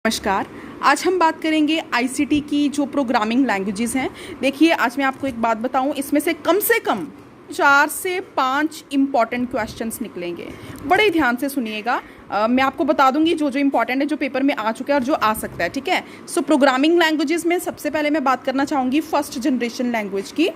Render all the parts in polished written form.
नमस्कार। आज हम बात करेंगे आईसीटी की जो प्रोग्रामिंग लैंग्वेजेस हैं। देखिए, आज मैं आपको एक बात बताऊं, इसमें से कम 4 से 5 इम्पॉर्टेंट क्वेश्चंस निकलेंगे। बड़े ही ध्यान से सुनिएगा। मैं आपको बता दूंगी जो जो इम्पॉर्टेंट है, जो पेपर में आ चुका है और जो आ सकता है। ठीक है। सो प्रोग्रामिंग लैंग्वेजेस में सबसे पहले मैं बात करना चाहूँगी फर्स्ट जनरेशन लैंग्वेज की।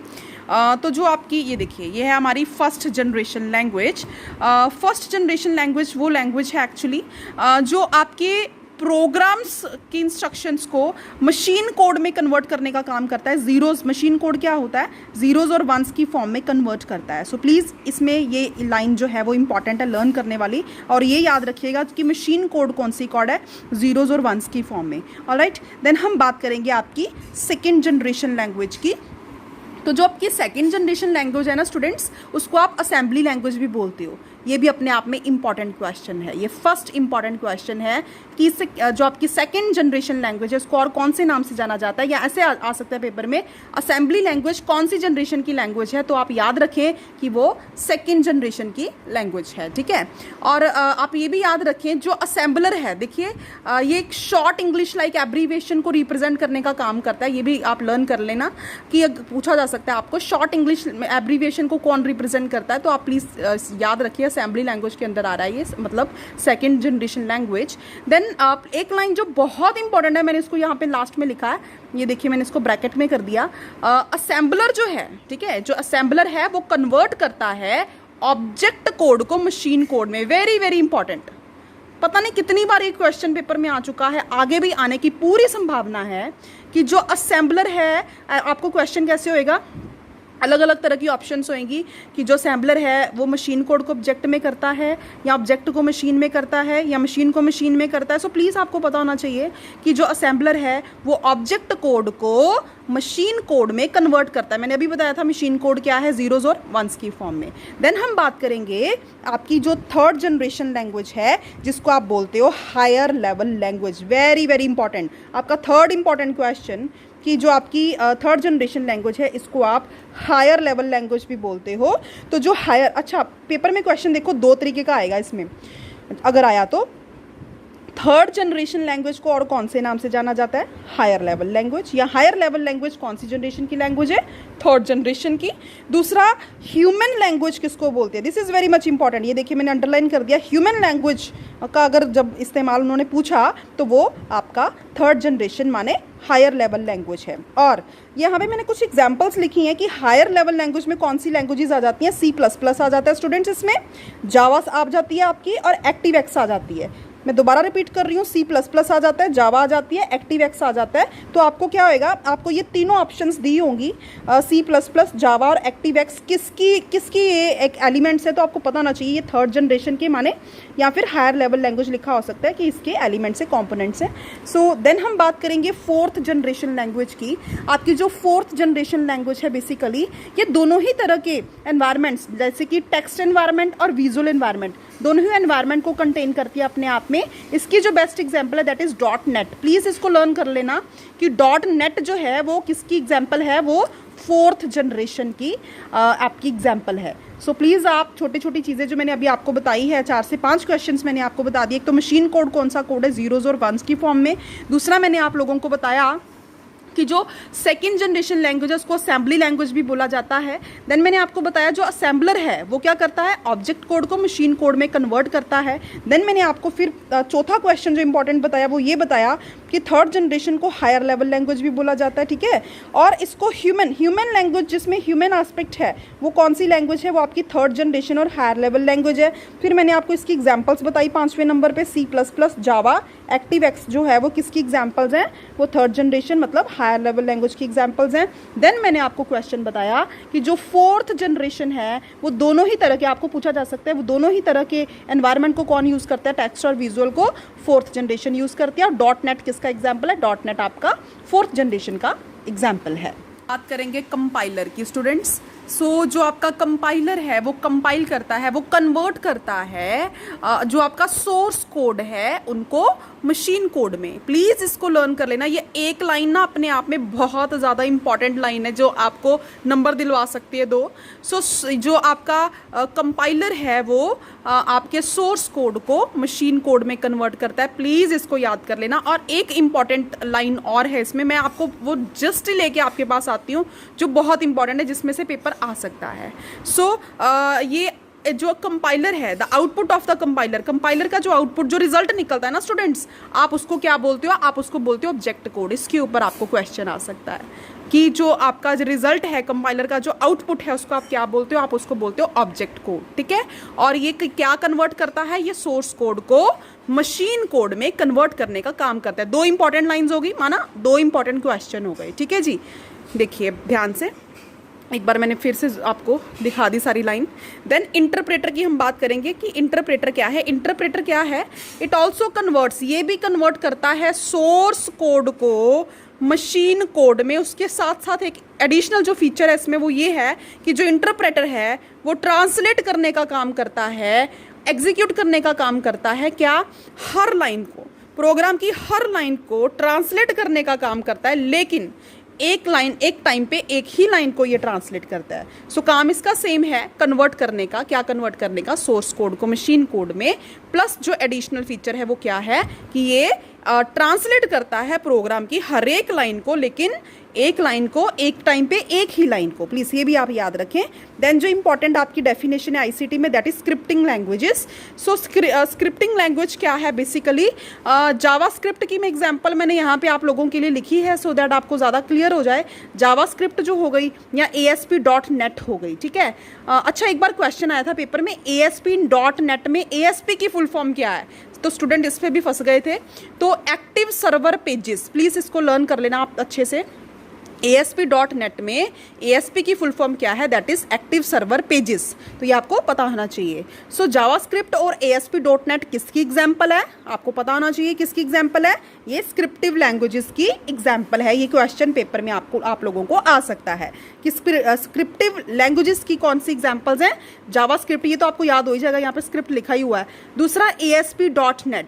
तो जो आपकी ये देखिए, ये है हमारी first generation language. First generation language वो लैंग्वेज है एक्चुअली जो आपके प्रोग्राम्स की इंस्ट्रक्शंस को मशीन कोड में कन्वर्ट करने का काम करता है। ज़ीरोज़, मशीन कोड क्या होता है, ज़ीरोज़ और वंस की फॉर्म में कन्वर्ट करता है। सो प्लीज़ इसमें ये लाइन जो है वो इंपॉर्टेंट है लर्न करने वाली, और ये याद रखिएगा कि मशीन कोड कौन सी कोड है, ज़ीरोज़ और वंस की फॉर्म में। ऑलराइट, देन हम बात करेंगे आपकी सेकेंड जनरेशन लैंग्वेज की। तो जो आपकी सेकेंड जनरेशन लैंग्वेज है ना स्टूडेंट्स, उसको आप असेंबली लैंग्वेज भी बोलते हो। ये भी अपने आप में इंपॉर्टेंट क्वेश्चन है। ये फर्स्ट इंपॉर्टेंट क्वेश्चन है कि जो आपकी सेकेंड जनरेशन लैंग्वेज है उसको और कौन से नाम से जाना जाता है, या ऐसे आ सकता है पेपर में, असेंबली लैंग्वेज कौन सी जनरेशन की लैंग्वेज है, तो आप याद रखें कि वो सेकेंड जनरेशन की लैंग्वेज है। ठीक है। और आप ये भी याद रखें जो असेंबलर है, देखिए ये एक शॉर्ट इंग्लिश लाइक एब्रीविएशन को रिप्रेजेंट करने का काम करता है। ये भी आप लर्न कर लेना कि पूछा जा सकता है आपको शॉर्ट इंग्लिश एब्रीविएशन को कौन रिप्रेजेंट करता है, तो आप प्लीज़ याद रखिए असेंबली लैंग्वेज के अंदर आ रहा है ये, मतलब सेकेंड जनरेशन लैंग्वेज। देन आप एक लाइन जो बहुत इंपॉर्टेंट है, मैंने इसको यहाँ पे लास्ट में लिखा है, ये देखिए मैंने इसको ब्रैकेट में कर दिया। असेंबलर जो है, ठीक है, जो असेंबलर है वो कन्वर्ट करता है ऑब्जेक्ट कोड को मशीन कोड में। Very very important. पता नहीं कितनी बार ये क्वेश्चन पेपर में आ चुका है, आगे भी आने की पूरी संभावना है कि जो असेंबलर है, आपको क्वेश्चन कैसे होएगा, अलग अलग तरह की ऑप्शंस होंगी कि जो असेंबलर है वो मशीन कोड को ऑब्जेक्ट में करता है, या ऑब्जेक्ट को मशीन में करता है, या मशीन को मशीन में करता है। सो प्लीज़ आपको पता होना चाहिए कि जो असेंबलर है वो ऑब्जेक्ट कोड को मशीन कोड में कन्वर्ट करता है। मैंने अभी बताया था मशीन कोड क्या है, ज़ीरोज़ और वंस की फॉर्म में। देन हम बात करेंगे आपकी जो थर्ड जनरेशन लैंग्वेज है, जिसको आप बोलते हो higher level language. Very very important, आपका थर्ड इंपॉर्टेंट क्वेश्चन कि जो आपकी थर्ड जनरेशन लैंग्वेज है इसको आप हायर लेवल लैंग्वेज भी बोलते हो। तो जो हायर, अच्छा पेपर में क्वेश्चन देखो 2 तरीके का आएगा इसमें, अगर आया तो थर्ड जनरेशन लैंग्वेज को और कौन से नाम से जाना जाता है, हायर लेवल लैंग्वेज, या हायर लेवल लैंग्वेज कौन सी जनरेशन की लैंग्वेज है, थर्ड जनरेशन की। दूसरा, ह्यूमन लैंग्वेज किसको बोलते हैं, this is very much important. ये देखिए मैंने अंडरलाइन कर दिया, ह्यूमन लैंग्वेज का अगर जब इस्तेमाल उन्होंने पूछा तो वो आपका थर्ड जनरेशन माने हायर लेवल लैंग्वेज है। और यहाँ पे मैंने कुछ एग्जांपल्स लिखी हैं कि हायर लेवल लैंग्वेज में कौन सी लैंग्वेजेस आ जाती हैं। C++ आ जाता है स्टूडेंट्स इसमें, जावा आ जाती है आपकी, और एक्टिवएक्स आ जाती है। मैं दोबारा रिपीट कर रही हूँ, C++ आ जाता है, जावा आ जाती है, एक्टिवएक्स आ जाता है। तो आपको क्या होएगा, आपको ये तीनों ऑप्शंस दी होंगी, C++, जावा और एक्टिवएक्स, किसकी ये एक एलिमेंट्स है, तो आपको पता होना चाहिए ये थर्ड जनरेशन के माने, या फिर हायर लेवल लैंग्वेज लिखा हो सकता है कि इसके एलिमेंट्स है, कॉम्पोनेंट्स हैं। सो देन हम बात करेंगे फोर्थ जनरेशन लैंग्वेज की। आपकी जो फोर्थ जनरेशन लैंग्वेज है बेसिकली ये दोनों ही तरह के एनवायरमेंट्स, जैसे कि टेक्स्ट एनवायरमेंट और विजुअल एनवायरमेंट, दोनों ही एनवायरमेंट को कंटेन करती है अपने आप में। इसकी जो बेस्ट एग्जांपल है दैट इज .NET। प्लीज़ इसको लर्न कर लेना कि .NET जो है वो किसकी एग्जांपल है, वो फोर्थ जनरेशन की आपकी एग्जांपल है। सो प्लीज़ आप छोटी छोटी चीज़ें जो मैंने अभी आपको बताई है, 4 से 5 क्वेश्चंस मैंने आपको बता दिए। एक तो मशीन कोड कौन सा कोड है, ज़ीरोज़ और वंस की फॉर्म में। दूसरा मैंने आप लोगों को बताया कि जो सेकेंड जनरेशन लैंग्वेज है उसको असेंबली लैंग्वेज भी बोला जाता है। देन मैंने आपको बताया जो असेंबलर है वो क्या करता है, ऑब्जेक्ट कोड को मशीन कोड में कन्वर्ट करता है। देन मैंने आपको फिर चौथा क्वेश्चन जो इंपॉर्टेंट बताया वो ये बताया कि थर्ड जनरेशन को हायर लेवल लैंग्वेज भी बोला जाता है। ठीक है। और इसको ह्यूमन लैंग्वेज, जिसमें ह्यूमन एस्पेक्ट है, वो कौन सी लैंग्वेज है, वो आपकी थर्ड जनरेशन और हायर लेवल लैंग्वेज है। फिर मैंने आपको इसकी एग्जाम्पल्स बताई 5वें नंबर पे, C++, जावा, एक्टिवएक्स जो है वो किसकी एग्जाम्पल्स हैं, वो थर्ड जनरेशन मतलब हायर लेवल लैंग्वेज की एग्जाम्पल्स हैं। देन मैंने आपको क्वेश्चन बताया कि जो फोर्थ जनरेशन है वो दोनों ही तरह के, आपको पूछा जा सकता है वो दोनों ही तरह के एनवायरनमेंट को कौन यूज़ करता है, टेक्स्ट और विजुअल को फोर्थ जनरेशन यूज़ करती है। और .NET किसका एग्जाम्पल है, .NET आपका फोर्थ जनरेशन का एग्जाम्पल है। बात करेंगे कंपाइलर की स्टूडेंट्स। सो जो आपका कंपाइलर है वो कंपाइल करता है, वो कन्वर्ट करता है जो आपका सोर्स कोड है उनको मशीन कोड में। प्लीज़ इसको लर्न कर लेना। ये एक लाइन ना अपने आप में बहुत ज़्यादा इंपॉर्टेंट लाइन है जो आपको नंबर दिलवा सकती है 2। सो जो आपका कंपाइलर है वो आपके सोर्स कोड को मशीन कोड में कन्वर्ट करता है। प्लीज़ इसको याद कर लेना। और एक इंपॉर्टेंट लाइन और है इसमें, मैं आपको वो जस्ट लेके आपके पास आती हूँ जो बहुत इंपॉर्टेंट है, जिसमें से पेपर आ सकता है। सो ये जो कंपाइलर है, the output of the compiler, compiler का जो आउटपुट, जो रिजल्ट निकलता है ना स्टूडेंट्स, आप उसको क्या बोलते हो? आप उसको बोलते हो ऑब्जेक्ट कोड। इसके ऊपर आपको क्वेश्चन आ सकता है कि जो आपका जो रिजल्ट है कंपाइलर का, जो आउटपुट है, उसको आप क्या बोलते हो? आप उसको बोलते हो ऑब्जेक्ट कोड। ठीक है। और ये क्या कन्वर्ट करता है? ये सोर्स कोड को मशीन कोड में कन्वर्ट करने का काम करता है। 2 इंपॉर्टेंट लाइन्स होगी माना, 2 इंपॉर्टेंट क्वेश्चन हो गए। ठीक है जी। देखिए ध्यान से, एक बार मैंने फिर से आपको दिखा दी सारी लाइन। देन इंटरप्रेटर की हम बात करेंगे कि इंटरप्रेटर क्या है। इंटरप्रेटर क्या है? इट ऑल्सो कन्वर्ट्स, ये भी कन्वर्ट करता है सोर्स कोड को मशीन कोड में। उसके साथ साथ एक एडिशनल जो फीचर है इसमें वो ये है कि जो इंटरप्रेटर है वो ट्रांसलेट करने का काम करता है, एग्जीक्यूट करने का काम करता है। क्या? हर लाइन को, प्रोग्राम की हर लाइन को ट्रांसलेट करने का काम करता है, लेकिन एक लाइन, एक टाइम पे एक ही लाइन को ये ट्रांसलेट करता है। सो काम इसका सेम है, कन्वर्ट करने का। क्या कन्वर्ट करने का? सोर्स कोड को मशीन कोड में। प्लस जो एडिशनल फीचर है वो क्या है कि ये ट्रांसलेट करता है प्रोग्राम की हर एक लाइन को, लेकिन एक लाइन को एक टाइम पे एक ही लाइन को। प्लीज़ ये भी आप याद रखें। देन जो इंपॉर्टेंट आपकी डेफिनेशन है आईसीटी में, that is scripting languages. So scripting language क्या है? बेसिकली जावा स्क्रिप्ट की मैं एग्जांपल मैंने यहाँ पे आप लोगों के लिए लिखी है सो दैट आपको ज़्यादा क्लियर हो जाए। जावा स्क्रिप्ट जो हो गई या ASP.NET हो गई। ठीक है। अच्छा, एक बार क्वेश्चन आया था पेपर में, ASP.NET में ASP की फुल फॉर्म क्या है? तो स्टूडेंट इस पे भी फंस गए थे। तो एक्टिव सर्वर पेजेस, प्लीज़ इसको लर्न कर लेना आप अच्छे से। ASP.NET में ASP की फुल फॉर्म क्या है? That is active server pages. तो ये आपको पता होना चाहिए। सो जावास्क्रिप्ट और ASP.NET किसकी एग्जाम्पल है? आपको पता होना चाहिए किसकी एग्जाम्पल है। ये स्क्रिप्टिव लैंग्वेजेस की एग्जाम्पल है। ये क्वेश्चन पेपर में आप लोगों को आ सकता है कि स्क्रिप्टिव लैंग्वेजेस की कौन सी एग्जाम्पल्स हैं। जावास्क्रिप्ट, ये तो आपको याद हो ही जाएगा, यहाँ पे स्क्रिप्ट लिखा ही हुआ है। दूसरा ASP.NET,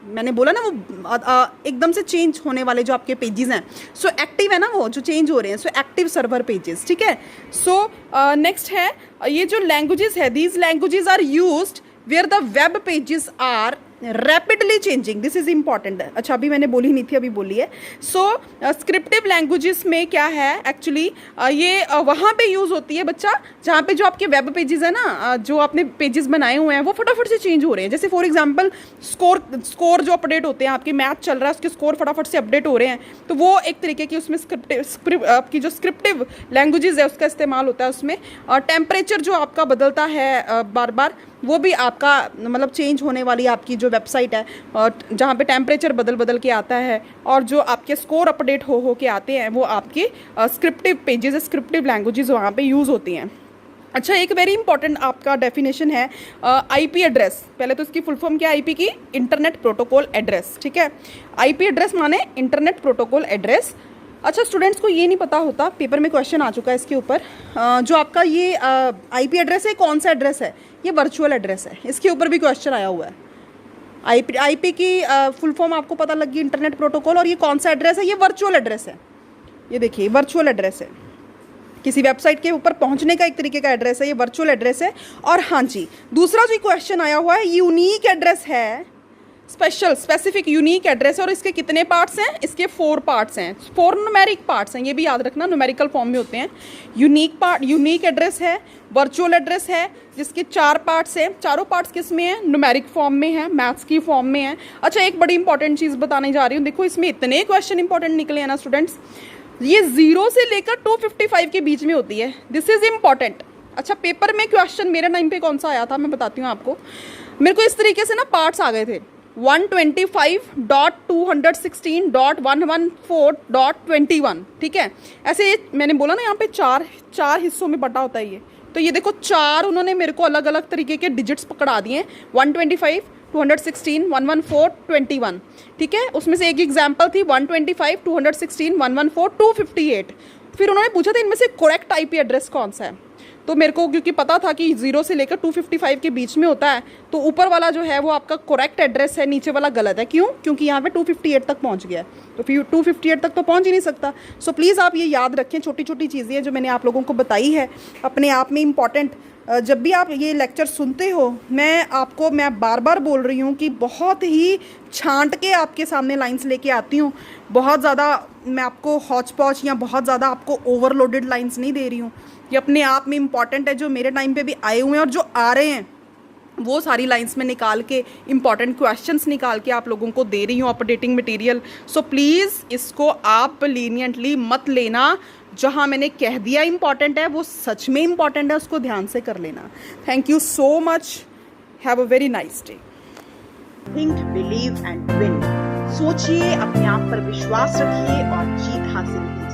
मैंने बोला ना वो एकदम से चेंज होने वाले जो आपके पेजेस हैं। सो एक्टिव है ना वो जो चेंज हो रहे हैं। So active server pages. ठीक है। सो नेक्स्ट है ये जो लैंग्वेजेस है, these languages are used where the web pages are rapidly changing. This is important. अच्छा, अभी मैंने बोली नहीं थी, अभी बोली है। सो स्क्रिप्टिव लैंग्वेजेस में क्या है एक्चुअली, ये वहाँ पे यूज़ होती है बच्चा जहाँ पे जो आपके वेब पेजेस है ना, जो आपने पेजेस बनाए हुए हैं वो फटाफट से चेंज हो रहे हैं। जैसे फॉर एग्जांपल स्कोर जो अपडेट होते हैं, आपके मैच चल रहा है उसके स्कोर फटाफट से अपडेट हो रहे हैं, तो वो एक तरीके की उसमें आपकी जो स्क्रिप्टिव लैंग्वेजेस है उसका इस्तेमाल होता है उसमें। टेम्परेचर जो आपका बदलता है बार बार, वो भी आपका मतलब चेंज होने वाली आपकी जो वेबसाइट है जहाँ पे टेम्परेचर बदल के आता है और जो आपके स्कोर अपडेट हो के आते हैं, वो आपके स्क्रिप्टिव पेजेस, स्क्रिप्टिव लैंग्वेजेस वहाँ पे यूज़ होती हैं। अच्छा, एक वेरी इंपॉर्टेंट आपका डेफिनेशन है IP एड्रेस। पहले तो इसकी फुल फॉर्म क्या है IP की? Internet protocol address. ठीक है। IP एड्रेस माने इंटरनेट प्रोटोकॉल एड्रेस। अच्छा, स्टूडेंट्स को ये नहीं पता होता, पेपर में क्वेश्चन आ चुका है इसके ऊपर, जो आपका ये IP एड्रेस है कौन सा एड्रेस है? ये वर्चुअल एड्रेस है। इसके ऊपर भी क्वेश्चन आया हुआ है। IP की फुल फॉर्म आपको पता लग गई, इंटरनेट प्रोटोकॉल। और ये कौन सा एड्रेस है? ये वर्चुअल एड्रेस है। ये देखिए वर्चुअल एड्रेस है, किसी वेबसाइट के ऊपर पहुंचने का एक तरीके का एड्रेस है, ये वर्चुअल एड्रेस है। और हाँ जी, दूसरा जो क्वेश्चन आया हुआ है यूनिक एड्रेस है, स्पेसिफिक यूनिक एड्रेस है। और इसके कितने पार्ट्स हैं? इसके 4 पार्ट्स हैं, 4 न्यूमेरिक पार्ट्स हैं। ये भी याद रखना, न्यूमेरिकल फॉर्म में होते हैं। यूनिक एड्रेस है, वर्चुअल एड्रेस है जिसके 4 पार्ट्स हैं। चारों पार्ट्स किस में हैं? न्यूमेरिक फॉर्म में है, मैथ्स की फॉर्म में है। अच्छा, एक बड़ी इंपॉर्टेंट चीज़ बताने जा रही हूँ। देखो इसमें इतने क्वेश्चन इंपॉर्टेंट निकले हैं ना स्टूडेंट्स, ये 0 से लेकर 255 के बीच में होती है। This is important. अच्छा, पेपर में क्वेश्चन मेरे टाइम पे कौन सा आया था मैं बताती हूँ आपको। मेरे को इस तरीके से ना पार्ट्स आ गए थे, 125.216.114.21। ठीक है। ऐसे मैंने बोला ना यहाँ पे चार हिस्सों में बटा होता है ये। तो ये देखो 4 उन्होंने मेरे को अलग अलग तरीके के डिजिट्स पकड़ा दिए, 125, 216, 114, 21। ठीक है। उसमें से एक एग्जाम्पल थी 125, 216, 114, 258। फिर उन्होंने पूछा था इनमें से करेक्ट IP एड्रेस कौन सा है। तो मेरे को क्योंकि पता था कि 0 से लेकर 255 के बीच में होता है, तो ऊपर वाला जो है वो आपका करेक्ट एड्रेस है, नीचे वाला गलत है। क्यों? क्योंकि यहाँ पे 258 तक पहुँच गया है, तो फिर 258 तक तो पहुँच ही नहीं सकता। सो प्लीज़ आप ये याद रखें, छोटी छोटी चीज़ें हैं जो मैंने आप लोगों को बताई है, अपने आप में इम्पॉर्टेंट। जब भी आप ये लेक्चर सुनते हो, मैं बार बार बोल रही हूँ कि बहुत ही छांट के आपके सामने लाइंस लेके आती हूँ। बहुत ज़्यादा मैं आपको हौच पौच या बहुत ज़्यादा आपको ओवरलोडेड लाइंस नहीं दे रही हूँ। ये अपने आप में इम्पॉर्टेंट है, जो मेरे टाइम पे भी आए हुए हैं और जो आ रहे हैं, वो सारी लाइंस में निकाल के इंपॉर्टेंट क्वेश्चंस निकाल के आप लोगों को दे रही हूँ, अपडेटिंग मटेरियल। सो प्लीज़ इसको आप लीनियंटली मत लेना। जहाँ मैंने कह दिया इंपॉर्टेंट है, वो सच में इंपॉर्टेंट है, उसको ध्यान से कर लेना। Thank you so much, have a very nice day. Think, believe and win. सोचिए, अपने आप पर विश्वास रखिए और जीत हासिल कीजिए।